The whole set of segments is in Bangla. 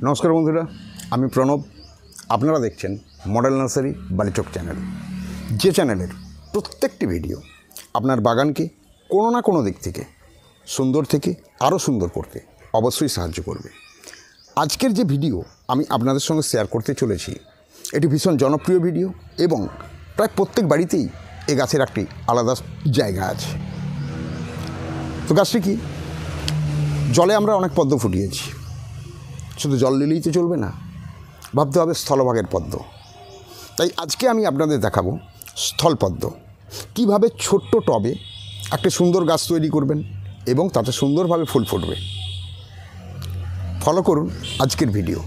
নমস্কার বন্ধুরা, আমি প্রণব। আপনারা দেখছেন মডেল নার্সারি বালিচক চ্যানেল, যে চ্যানেলের প্রত্যেকটি ভিডিও আপনার বাগানকে কোনো না কোনো দিক থেকে সুন্দর থেকে আরও সুন্দর করতে অবশ্যই সাহায্য করবে। আজকের যে ভিডিও আমি আপনাদের সঙ্গে শেয়ার করতে চলেছি, এটি ভীষণ জনপ্রিয় ভিডিও এবং প্রায় প্রত্যেক বাড়িতেই এই গাছের একটি আলাদা জায়গা আছে। তো গাছটি কি? জলে আমরা অনেক পদ্ম ফুটিয়েছি, শুধু জল দিলেই তো চলবে না, ভাবতে হবে স্থলভাগের পদ্ম। তাই আজকে আমি আপনাদের দেখাবো স্থলপদ্ম কীভাবে ছোট্ট টবে একটা সুন্দর গাছ তৈরি করবেন এবং তাতে সুন্দরভাবে ফুল ফুটবে। ফলো করুন আজকের ভিডিও।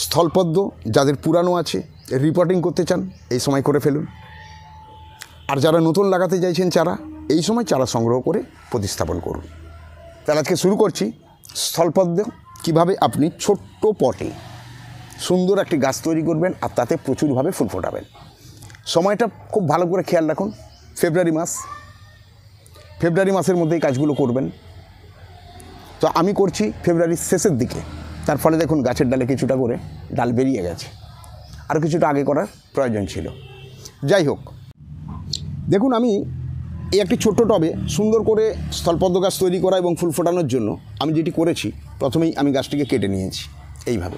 স্থলপদ্ম যাদের পুরানো আছে, রিপোর্টিং করতে চান, এই সময় করে ফেলুন। আর যারা নতুন লাগাতে চাইছেন চারা, এই সময় চারা সংগ্রহ করে প্রতিস্থাপন করুন। তাহলে আজকে শুরু করছি স্থলপদ্ম কীভাবে আপনি ছোট্ট পটে সুন্দর একটি গাছ তৈরি করবেন আর তাতে প্রচুরভাবে ফুল ফোটাবেন। সময়টা খুব ভালো করে খেয়াল রাখুন, ফেব্রুয়ারি মাসের মধ্যেই কাজগুলো করবেন। তো আমি করছি ফেব্রুয়ারির শেষের দিকে, তার ফলে দেখুন গাছের ডালে কিছুটা করে ডাল বেরিয়ে গেছে, আর কিছুটা আগে করার প্রয়োজন ছিল। যাই হোক, দেখুন আমি এই একটি ছোট্ট টবে সুন্দর করে স্থলপদ্ম গাছ তৈরি করা এবং ফুল ফোটানোর জন্য আমি যেটি করেছি, প্রথমেই আমি গাছটিকে কেটে নিয়েছি এইভাবে।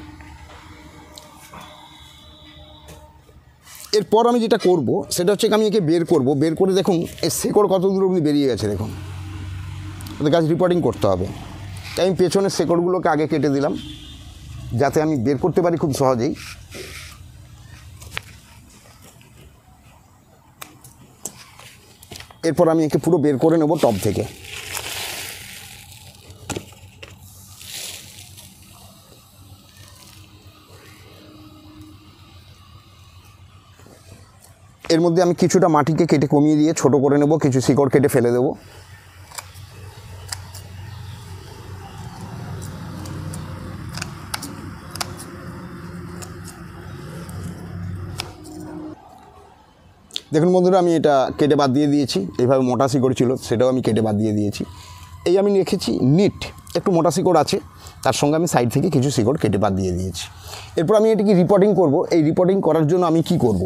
এরপর আমি যেটা করব সেটা হচ্ছে আমি একে বের করে দেখুন এই শেকড় কত দূর অবধি বেরিয়ে গেছে। দেখুন ওদের গাছ রিপোর্টিং করতে হবে, তাই আমি পেছনের শেকড়গুলোকে আগে কেটে দিলাম যাতে আমি বের করতে পারি খুব সহজেই। এরপর আমি একে পুরো বের করে নেব টব থেকে। এর মধ্যে আমি কিছুটা মাটিকে কেটে কমিয়ে দিয়ে ছোট করে নেব, কিছু শিকড় কেটে ফেলে দেব। দেখুন বন্ধুরা, আমি এটা কেটে বাদ দিয়ে দিয়েছি। এইভাবে মোটা শিকড় ছিল, সেটাও আমি কেটে বাদ দিয়ে দিয়েছি। এই আমি রেখেছি নিট, একটু মোটা শিকড় আছে, তার সঙ্গে আমি সাইড থেকে কিছু শিকড় কেটে বাদ দিয়ে দিয়েছি। এরপর আমি এটিকে রিপোর্টিং করব। এই রিপোর্টিং করার জন্য আমি কি করব,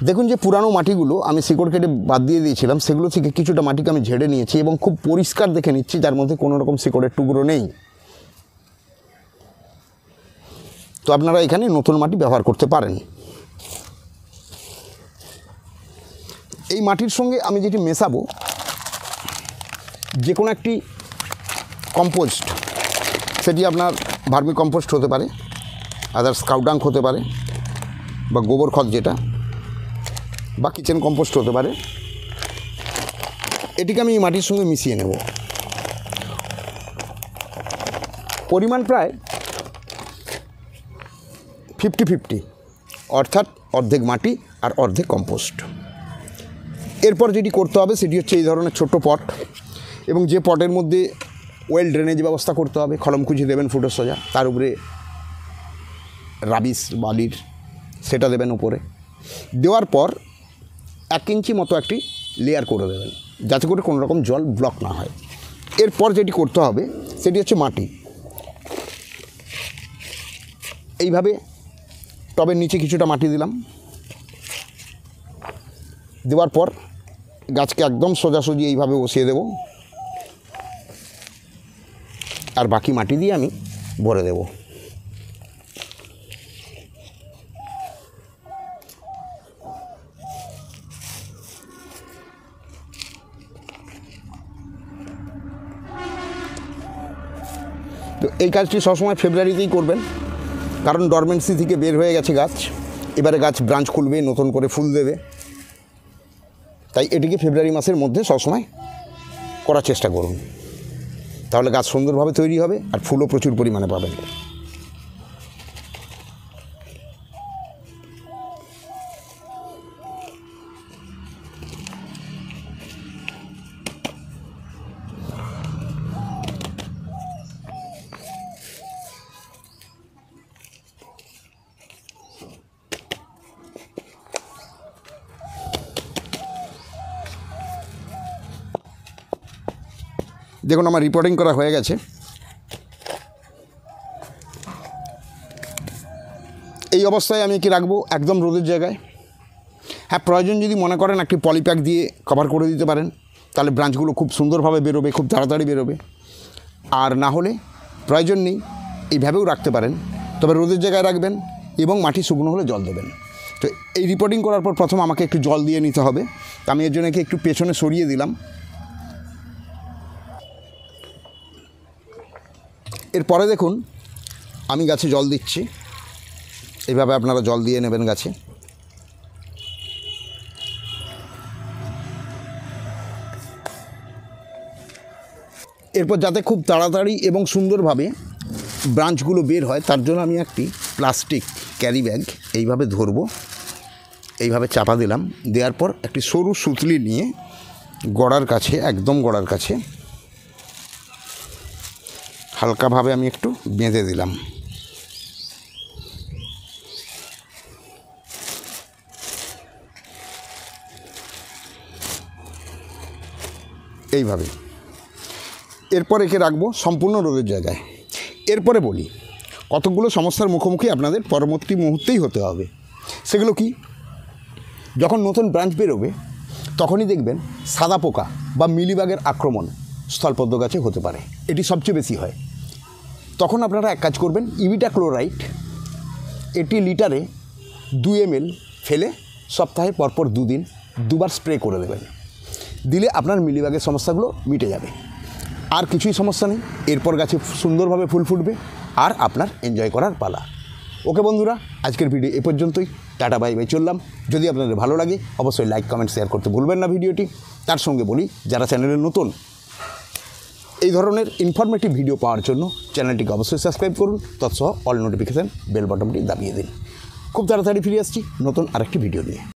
দেখুন যে পুরানো মাটিগুলো আমি শিকড় কেটে বাদ দিয়ে দিয়েছিলাম, সেগুলো থেকে কিছুটা মাটিকে আমি ঝেড়ে নিয়েছি এবং খুব পরিষ্কার দেখে নিচ্ছি যার মধ্যে কোনো রকম শিকড়ের টুকরো নেই। তো আপনারা এখানে নতুন মাটি ব্যবহার করতে পারেন। এই মাটির সঙ্গে আমি যেটি মেশাবো, যে কোনো একটি কম্পোস্ট, সেটি আপনার ভার্মি কম্পোস্ট হতে পারে, আদার্স কাউডাঙ্ক হতে পারে, বা গোবর খত যেটা, বা কিচেন কম্পোস্ট হতে পারে। এটিকে আমি এই মাটির সঙ্গে মিশিয়ে নেব। পরিমাণ প্রায় 50-50, অর্থাৎ অর্ধেক মাটি আর অর্ধেক কম্পোস্ট। এরপর যেটি করতে হবে সেটি হচ্ছে এই ধরনের ছোট্ট পট, এবং যে পটের মধ্যে ওয়েল ড্রেনেজ ব্যবস্থা করতে হবে। খলমকুচি দেবেন ফুটের সোজা, তার উপরে রাবিশ বালির সেটা দেবেন উপরে। দেওয়ার পর 1 ইঞ্চি মতো একটি লেয়ার করে দেবেন, যাতে করে কোনো রকম জল ব্লক না হয়। এরপর যেটি করতে হবে সেটি হচ্ছে মাটি। এইভাবে টবের নিচে কিছুটা মাটি দিলাম, দেওয়ার পর গাছকে একদম সোজাসুজি এইভাবে বসিয়ে দেব, আর বাকি মাটি দিয়ে আমি ভরে দেব। তো এই কাজটি সবসময় ফেব্রুয়ারিতেই করবেন, কারণ ডরমেন্সি থেকে বের হয়ে গেছে গাছ, এবারে গাছ ব্রাঞ্চ খুলবে, নতুন করে ফুল দেবে। তাই এটিকে ফেব্রুয়ারি মাসের মধ্যে সবসময় করার চেষ্টা করুন, তাহলে গাছ সুন্দরভাবে তৈরি হবে আর ফুলও প্রচুর পরিমাণে পাবেন। দেখুন আমার রিপোর্টিং করা হয়ে গেছে। এই অবস্থায় আমি কি রাখবো একদম রোদের জায়গায়। হ্যাঁ, প্রয়োজন যদি মনে করেন একটি পলিপ্যাক দিয়ে কভার করে দিতে পারেন, তাহলে ব্রাঞ্চগুলো খুব সুন্দরভাবে বেরোবে, খুব তাড়াতাড়ি বেরোবে। আর না হলে প্রয়োজন নেই, এইভাবেও রাখতে পারেন, তবে রোদের জায়গায় রাখবেন এবং মাটি শুকনো হলে জল দেবেন। তো এই রিপোর্টিং করার পর প্রথম আমাকে একটু জল দিয়ে নিতে হবে। আমি এর জন্য একটু পেছনে সরিয়ে দিলাম। এরপরে দেখুন আমি গাছে জল দিচ্ছি, এইভাবে আপনারা জল দিয়ে নেবেন গাছে। এরপর যাতে খুব তাড়াতাড়ি এবং সুন্দরভাবে ব্রাঞ্চগুলো বের হয়, তার জন্য আমি একটি প্লাস্টিক ক্যারি ব্যাগ এইভাবে ধরবো, এইভাবে চাপা দিলাম। দেওয়ার পর একটি সরু সুতলি নিয়ে গোড়ার কাছে, একদম গোড়ার কাছে হালকাভাবে আমি একটু বেঁধে দিলাম। এইভাবে এরপর একে রাখবো সম্পূর্ণ রোদের জায়গায়। এরপরে বলি কতগুলো সমস্যার মুখোমুখি আপনাদের পরবর্তী মুহূর্তেই হতে হবে। সেগুলো কি? যখন নতুন ব্রাঞ্চ বেরোবে তখনই দেখবেন সাদা পোকা বা মিলিবাগের আক্রমণ স্থলপদ্ম গাছে হতে পারে, এটি সবচেয়ে বেশি হয়। তখন আপনারা এক কাজ করবেন, ইমিডাক্লোরাইড এটি লিটারে 2 ml ফেলে সপ্তাহে পরপর 2 দিন 2 বার স্প্রে করে দেবেন। দিলে আপনার মিলিবাগের সমস্যাগুলো মিটে যাবে, আর কিছুই সমস্যা নেই। এরপর গাছে সুন্দরভাবে ফুল ফুটবে আর আপনার এনজয় করার পালা। ওকে বন্ধুরা, আজকের ভিডিও এ পর্যন্তই। টাটা, বাই বাই, চললাম। যদি আপনাদের ভালো লাগে অবশ্যই লাইক, কমেন্ট, শেয়ার করতে ভুলবেন না ভিডিওটি। তার সঙ্গে বলি, যারা চ্যানেলে নতুন এই ধরনের ইনফরমেটিভ ভিডিও পাওয়ার জন্য চ্যানেলটিকে অবশ্যই সাবস্ক্রাইব করুন, তৎসহ অল নোটিফিকেশান বেল বাটনটি দাবিয়ে দিন। খুব তাড়াতাড়ি ফিরে আসছি নতুন আরেকটি ভিডিও নিয়ে।